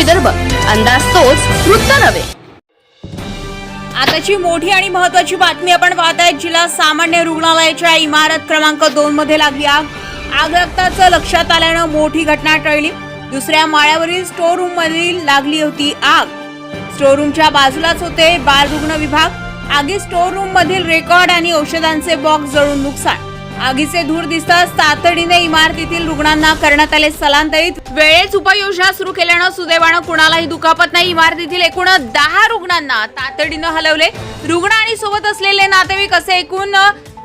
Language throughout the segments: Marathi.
विदर्भ, अंदाज तोच, वृत्त नव्हे। आताची मोठी आणि महत्त्वाची बातमी आपण पाहताय। जिल्हा सामान्य रुग्णालयाच्या इमारत क्रमांक 2 मध्ये लागली आग। आग लागताच लक्षात आल्यानं मोठी घटना टळली। दुसऱ्या माळ्यावरील स्टोर रूम मध्ये लागली होती आग। स्टोर रूमच्या बाजूलाच होते बाल रुग्ण विभाग। आगीत स्टोर रूम मधील रेकॉर्ड आणि औषधांचे बॉक्स जळून नुकसान। आगीचे धूर दिसताच तातडीने इमारतीतील रुग्णांना करण्यात आले स्थलांतरित। वेळेत उपाययोजना सुरू केल्यानं सुदैवानं कुणालाही दुखापत नाही। इमारतीतील एकूण 10 रुग्णांना तातडीनं हलवले। रुग्ण आणि सोबत असलेले नातेवाईक असे एकूण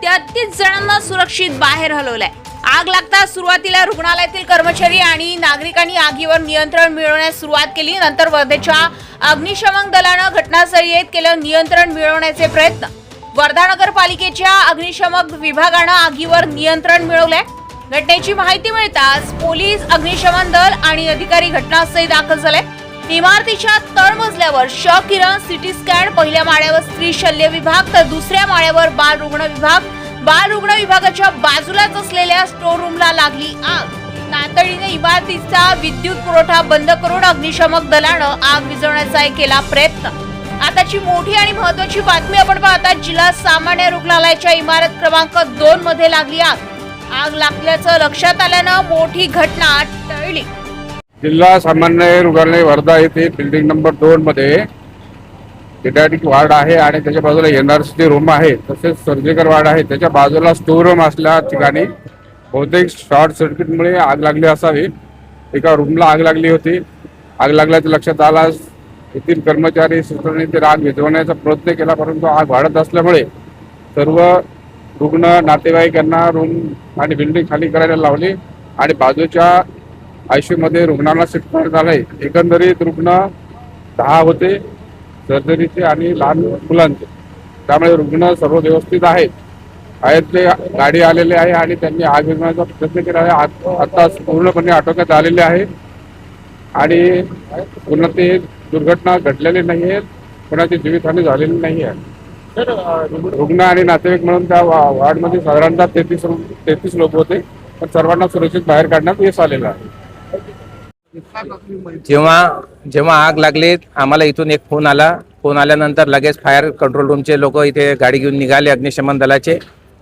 33 जणांना सुरक्षित बाहेर हलवलंय। आग लागताच सुरुवातीला रुग्णालयातील कर्मचारी आणि नागरिकांनी आगीवर नियंत्रण मिळवण्यास सुरुवात केली। नंतर वर्धेच्या अग्निशमन दलानं घटनास्थळी येत केलं नियंत्रण मिळवण्याचे प्रयत्न। वर्धा नगरपालिकेच्या अग्निशमन विभागानं आगीवर नियंत्रण मिळवलंय। घटनेची माहिती मिळताच पोलीस, अग्निशमन दल आणि अधिकारी घटनास्थळी दाखल झाले। इमारतीच्या तळमजल्यावर किरण सिटी स्कॅन, पहिल्या माळ्यावर स्त्री शल्य विभाग तर दुसऱ्या माळ्यावर बाल रुग्ण विभाग। बाल रुग्ण विभागाच्या बाजूलाच असलेल्या स्टोर रूमला लागली आग। तातडीने इमारतीचा विद्युत पुरवठा बंद करून अग्निशमन दलानं आग विझवण्याचा केला प्रयत्न। आताची मोठी आणि महत्त्वाची बातमी आपण पाहता। जिल्हा सामान्य रुग्णालयाच्या इमारत क्रमांक 2 मध्ये लागली आग। आग लागल्याचं लक्षात आल्यानं मोठी घटना टळली। जिल्हा सामान्य रुग्णालय वर्धा येथे बिल्डिंग नंबर 2 मध्ये पेडियाट्रिक वार्ड आहे आणि त्याच्या बाजूला एनआरसी रूम आहे, तसेच सर्जिकल वार्ड आहे। त्याच्या बाजूला स्टोर रूम असल्या ठिकाणी बहुतेक शॉर्ट सर्किटमुळे आग लागली असावी। एका रूमला आग लागली होती। आग लागल्याचं लक्षात आल्यास येथील कर्मचारी सिस्टरने आग विझवण्याचा प्रयत्न केला, परंतु आग वाढत असल्यामुळे सर्व रुग्ण नातेवाईकांना रूम आणि बिल्डिंग खाली करायला लावली आणि बाजूच्या आयसीयू मध्ये रुग्णांना शिफ्ट करण्यात आले। एकंदरीत रुग्ण 10 होते, सर्जरीचे आणि लहान मुलांचे। त्यामुळे रुग्ण सर्व व्यवस्थित आहेत। ते गाडी आलेले आहे आणि त्यांनी आग विझवण्याचा प्रयत्न केला आहे। आता पूर्णपणे आटोक्यात आलेले आहे आणि पूर्ण ते दुर्घटना घडलेली नाही आहे, कोणाची जीवितहानी झालेली नाही आहे। रुग्ण आणि नातेवाईक म्हणून त्या वार्डमध्ये साधारणतः 33 लोक होते, पण सर्वांना सुरक्षित बाहेर काढण्यात यश आलेलं आहे। जेव्हा आग लागली आम्हाला इथून एक फोन आल्यानंतर लगेच फायर कंट्रोल रूमचे लोक इथे गाडी घेऊन निघाले, अग्निशमन दलाचे।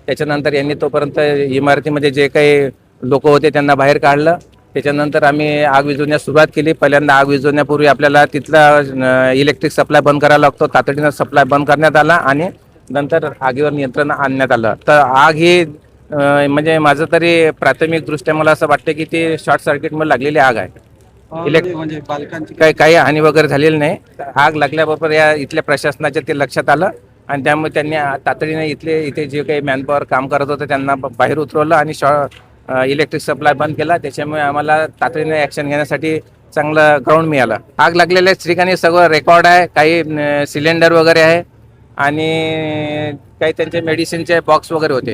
त्याच्यानंतर यांनी तोपर्यंत इमारतीमध्ये जे काही लोक होते त्यांना बाहेर काढलं। त्याच्यानंतर आम्ही आग विझवण्यास सुरुवात केली। पहिल्यांदा आग विझवण्यापूर्वी आपल्याला तिथला इलेक्ट्रिक सप्लाय बंद करायला लागतो। तातडीनं सप्लाय बंद करण्यात आला आणि नंतर आगीवर नियंत्रण आणण्यात आलं। तर आग ही म्हणजे माझं तरी प्राथमिक दृष्ट्या मला असं वाटतं की ती शॉर्ट सर्किटमुळे लागलेली आग आहे। म्हणजे बालकांची काही हानी वगैरे झालेली नाही। आग लागल्याबरोबर या इथल्या प्रशासनाच्या ते लक्षात आलं आणि त्यामुळे त्यांनी तातडीने इथे जे काही मॅनपॉवर काम करत होतं त्यांना बाहेर उतरवलं आणि इलेक्ट्रिक सप्लाय बंद केला। त्याच्यामुळे आम्हाला तातडीने ॲक्शन घेण्यासाठी चांगलं ग्राउंड मिळालं। आग लागलेल्या ठिकाणी सगळं रेकॉर्ड आहे, काही सिलेंडर वगैरे आहे आणि काही त्यांचे मेडिसिनचे बॉक्स वगैरे होते।